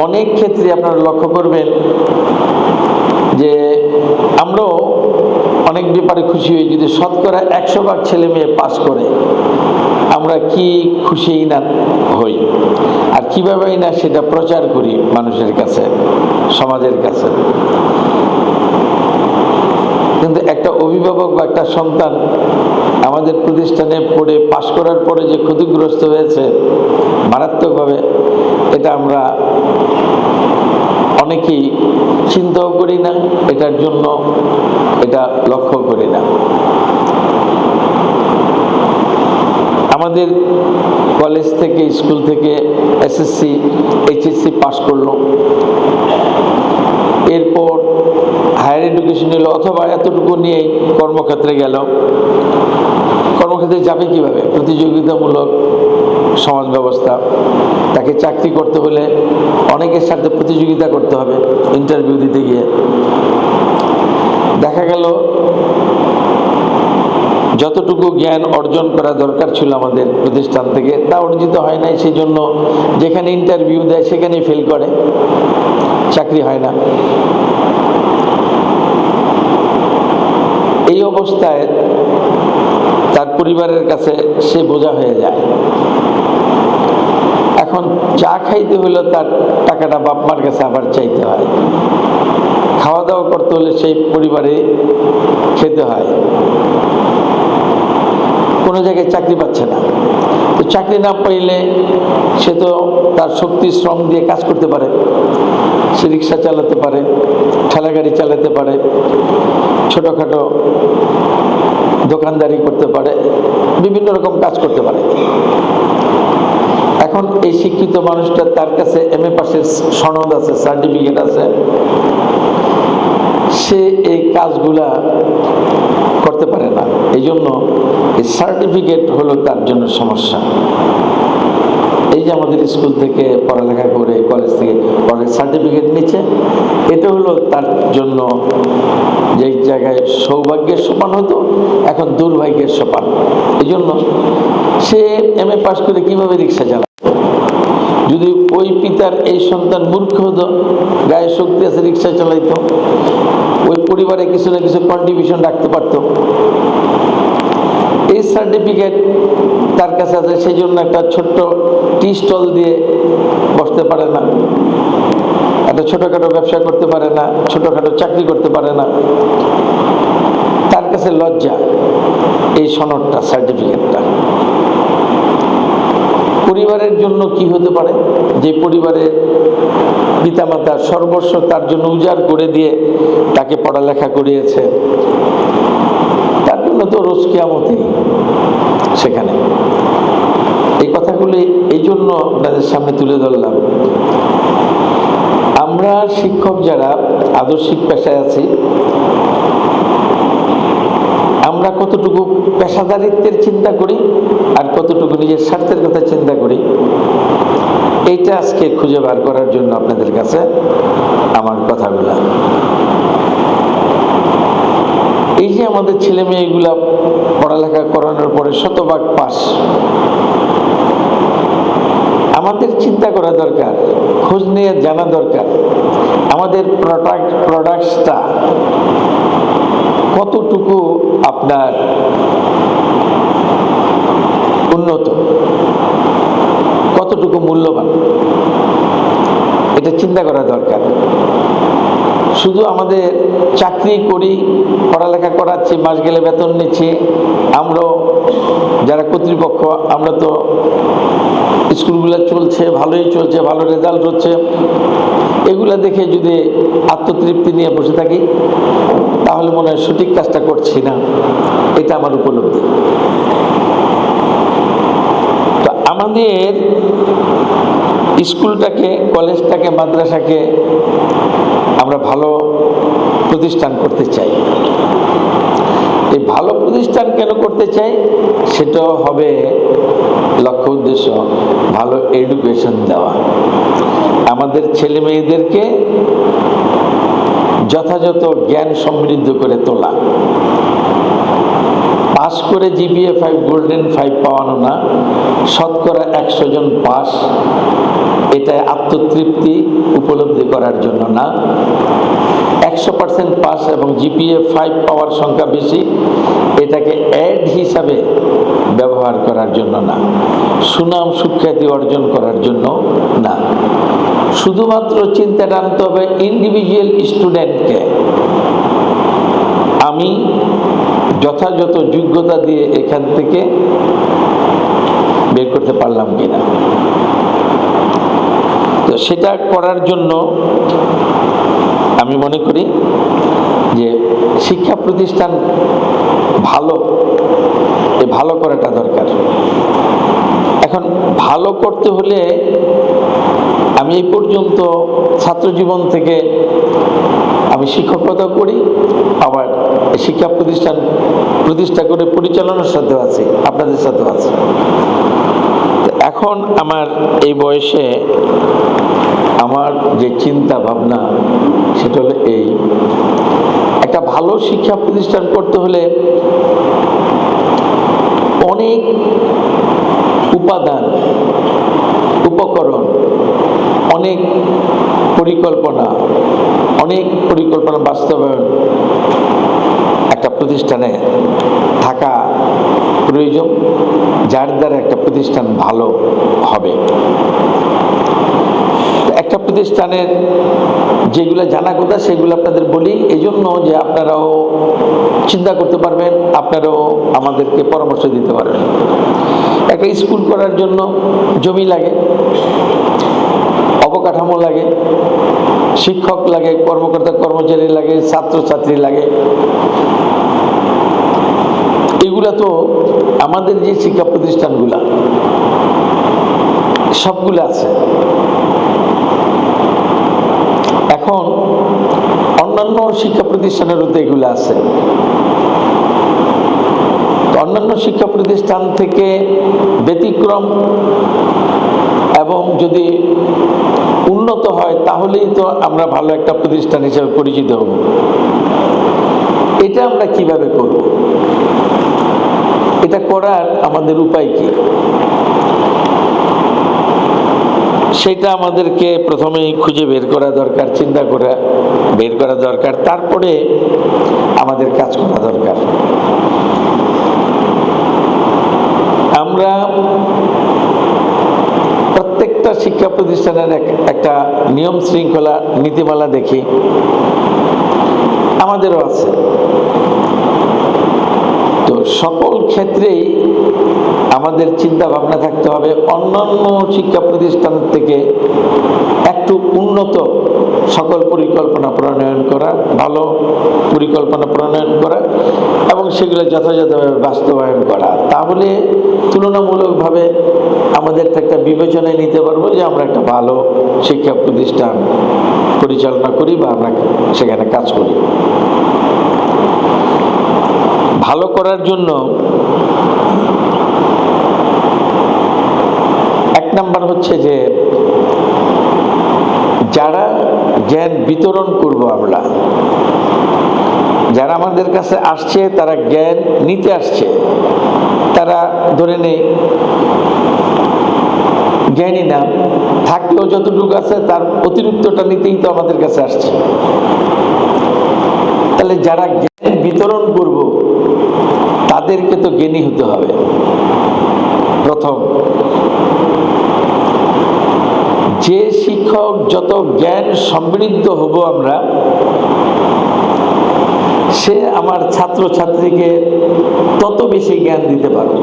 অনেক ক্ষেত্রে আপনারা লক্ষ্য করবেন যে আমরাও অনেক ব্যাপারে খুশি হই, যদি শতকরা 100 ভাগ ছেলে মেয়ে পাস করে আমরা কি খুশিই না হই, আর কীভাবেই না সেটা প্রচার করি মানুষের কাছে, সমাজের কাছে। কিন্তু একটা অভিভাবক বা একটা সন্তান আমাদের প্রতিষ্ঠানে পড়ে পাশ করার পরে যে ক্ষতিগ্রস্ত হয়েছে মারাত্মকভাবে, এটা আমরা অনেকেই চিন্তাও করি না, এটার জন্য এটা লক্ষ্য করি না। আমাদের কলেজ থেকে, স্কুল থেকে এসএসসি এইচএসসি পাশ করলো, এরপর হায়ার এডুকেশন নিল, অথবা এতটুকু নিয়েই কর্মক্ষেত্রে গেল। কর্মক্ষেত্রে যাবে কিভাবে? প্রতিযোগিতামূলক সমাজ ব্যবস্থা, তাকে চাকরি করতে হলে অনেকের সাথে প্রতিযোগিতা করতে হবে। ইন্টারভিউ দিতে গিয়ে দেখা গেল যতটুকু জ্ঞান অর্জন করা দরকার ছিল আমাদের প্রতিষ্ঠান থেকে তা অর্জিত হয় নাই। সেই জন্য যেখানে ইন্টারভিউ দেয় সেখানেই ফেল করে, চাকরি হয় না। এই অবস্থায় তার পরিবারের কাছে সে বোঝা হয়ে যায়। এখন চা খাইতে হলে তার টাকাটা বাপ মার কাছে আবার চাইতে হয়, খাওয়া দাওয়া করতে হলে সেই পরিবারে খেতে হয়। কোনো জায়গায় চাকরি পাচ্ছে না, তো চাকরি না পাইলে সে তো তার শক্তি শ্রম দিয়ে কাজ করতে পারে। সে রিক্সা চালাতে পারে, ঠেলা গাড়ি চালাতে পারে, ছোটোখাটো দোকানদারি করতে পারে, বিভিন্ন রকম কাজ করতে পারে। এখন এই শিক্ষিত মানুষটা, তার কাছে এমএ পাশের সনদ আছে, সার্টিফিকেট আছে, সে এই কাজগুলা করতে পারে না। এই জন্য এই সার্টিফিকেট হলো তার জন্য সমস্যা। এই যে আমাদের স্কুল থেকে পড়ালেখা করে, কলেজ থেকে সার্টিফিকেট নিচ্ছে, এটা হলো তার জন্য যে জায়গায় সৌভাগ্যের সোপান হতো, এখন দুর্ভাগ্যের সোপান। এই জন্য সে এমএ পাস করে কিভাবে রিক্সা চালায়? যদি ওই পিতার এই সন্তান মূর্খ হতো, গায়ে শক্তি আছে, রিক্সা চালাইতো, ওই পরিবারে কিছু না কিছু কন্ট্রিবিউশন রাখতে পারত। এই সার্টিফিকেট তার কাছে আছে, সেই জন্য একটা ছোট্ট টি স্টল দিয়ে বসতে পারে না, একটা ছোটোখাটো ব্যবসা করতে পারে না, ছোটোখাটো চাকরি করতে পারে না। তার কাছে লজ্জা এই সনদটা, সার্টিফিকেটটা। পরিবারের জন্য কি হতে পারে? যে পরিবারের পিতামাতার সর্বস্ব তার জন্য উজাড় করে দিয়ে তাকে পড়ালেখা করিয়েছে, তার জন্য তো রোজ কিয়ামতেই সেখানে। এই কথাগুলি এই জন্য আপনাদের সামনে তুলে ধরলাম। আমরা শিক্ষক যারা আদর্শিক পেশায় আছি, আমরা কতটুকু পেশাদারিত্বের চিন্তা করি আর কতটুকু নিজের স্বার্থের কথা চিন্তা করি, এইটা আজকে খুঁজে বার করার জন্য আপনাদের কাছে আমার কথাগুলা। এই যে আমাদের ছেলে মেয়েগুলা পড়ালেখা করানোর পরে শতভাগ পাস, আমাদের চিন্তা করা দরকার, খোঁজ নিয়ে জানা দরকার আমাদের প্রোডাক্টসটা কতটুকু আপনার উন্নত, কতটুকু মূল্যবান, এটা চিন্তা করা দরকার। শুধু আমাদের চাকরি করি, পড়ালেখা করাচ্ছি, মাস গেলে বেতন নিচ্ছি, আমরাও যারা কর্তৃপক্ষ, আমরা তো স্কুলগুলো চলছে, ভালোই চলছে, ভালো রেজাল্ট হচ্ছে, এগুলা দেখে যদি আত্মতৃপ্তি নিয়ে বসে থাকি তাহলে মনে হয় সঠিক কাজটা করছি না। এটা আমার উপলব্ধি। তো আমাদের স্কুলটাকে, কলেজটাকে, মাদ্রাসাকে আমরা ভালো প্রতিষ্ঠান করতে চাই। এই ভালো প্রতিষ্ঠান কেন করতে চাই? সেটাও হবে লক্ষ্য উদ্দেশ্য ভালো এডুকেশন দেওয়া, আমাদের ছেলে মেয়েদেরকে যথাযথ জ্ঞান সমৃদ্ধ করে তোলা। পাস করে জিপিএ 5 গোল্ডেন 5 পাওয়ানো না, শতকরা 100 জন পাস, এটা আত্মতৃপ্তি উপলব্ধি করার জন্য না, 100% পাস এবং জিপিএ 5 পাওয়ার সংখ্যা বেশি এটাকে অ্যাড হিসাবে ব্যবহার করার জন্য না, সুনাম সুখ্যাতি অর্জন করার জন্য না। শুধুমাত্র চিন্তাটা আনতে হবে ইন্ডিভিজুয়াল স্টুডেন্টকে আমি যথাযথ যোগ্যতা দিয়ে এখান থেকে বের করতে পারলাম কিনা। তো সেটা করার জন্য আমি মনে করি যে শিক্ষা প্রতিষ্ঠান ভালো করাটা দরকার। এখন ভালো করতে হলে আমি এই পর্যন্ত ছাত্র জীবন থেকে আমি শিক্ষকতা করি, আবার শিক্ষা প্রতিষ্ঠান প্রতিষ্ঠা করে পরিচালনার সাথেও আছি, আপনাদের সাথেও আছি। এখন আমার এই বয়সে আমার যে চিন্তা ভাবনা সেটা হলো একটা ভালো শিক্ষা প্রতিষ্ঠান করতে হলে অনেক উপাদান, উপকরণ, অনেক পরিকল্পনা বাস্তবায়ন একটা প্রতিষ্ঠানে থাকা প্রয়োজন, যার দ্বারা একটা প্রতিষ্ঠান ভালো হবে। একটা প্রতিষ্ঠানের যেগুলো জানা কথা সেগুলো আপনাদের বলি এই জন্য যে আপনারাও চিন্তা করতে পারবেন, আপনারাও আমাদেরকে পরামর্শ দিতে পারবেন। একটা স্কুল করার জন্য জমি লাগে, অবকাঠামো লাগে, শিক্ষক লাগে, কর্মকর্তা কর্মচারী লাগে, ছাত্রছাত্রী লাগে। এগুলা তো আমাদের যে শিক্ষা প্রতিষ্ঠানগুলা সবগুলো আছে। এখন অন্যান্য শিক্ষা প্রতিষ্ঠানেরও তো এগুলো আছে। অন্যান্য শিক্ষা প্রতিষ্ঠান থেকে ব্যতিক্রম এবং যদি উন্নত হয় তাহলেই তো আমরা ভালো একটা প্রতিষ্ঠান হিসেবে পরিচিত হব। এটা আমরা কিভাবে করব? এটা করার আমাদের উপায় কি? সেটা আমাদেরকে প্রথমেই খুঁজে বের করা দরকার, চিন্তা করে বের করা দরকার, তারপরে আমাদের কাজ করা দরকার। আমরা প্রত্যেকটা শিক্ষা প্রতিষ্ঠানের একটা নিয়ম শৃঙ্খলা নীতিমালা দেখি, আমাদেরও আছে। তো সকল ক্ষেত্রেই আমাদের চিন্তা ভাবনা থাকতে হবে অন্যান্য শিক্ষা প্রতিষ্ঠান থেকে একটু উন্নত সকল পরিকল্পনা প্রণয়ন করা, ভালো পরিকল্পনা প্রণয়ন করা এবং সেগুলো যথাযথভাবে বাস্তবায়ন করা। তাহলে তুলনামূলকভাবে আমাদের একটা বিবেচনায় নিতে পারবো যে আমরা একটা ভালো শিক্ষা প্রতিষ্ঠান পরিচালনা করি বা আমরা সেখানে কাজ করি। ভালো করার জন্য এক নাম্বার হচ্ছে যে যারা জ্ঞান বিতরণ করব, আমরা যারা আমাদের কাছে আসছে তারা জ্ঞান নিতে আসছে, তারা ধরে নেই জ্ঞানী না, থাকলেও যতটুকু আছে তার অতিরিক্তটা নিতেই তো আমাদের কাছে আসছে। তাহলে যারা জ্ঞান বিতরণ করব তাদেরকে তো জ্ঞানী হতে হবে। প্রথম, যে শিক্ষক যত জ্ঞান সমৃদ্ধ হব আমরা, সে আমার ছাত্রছাত্রীকে তত বেশি জ্ঞান দিতে পারবে।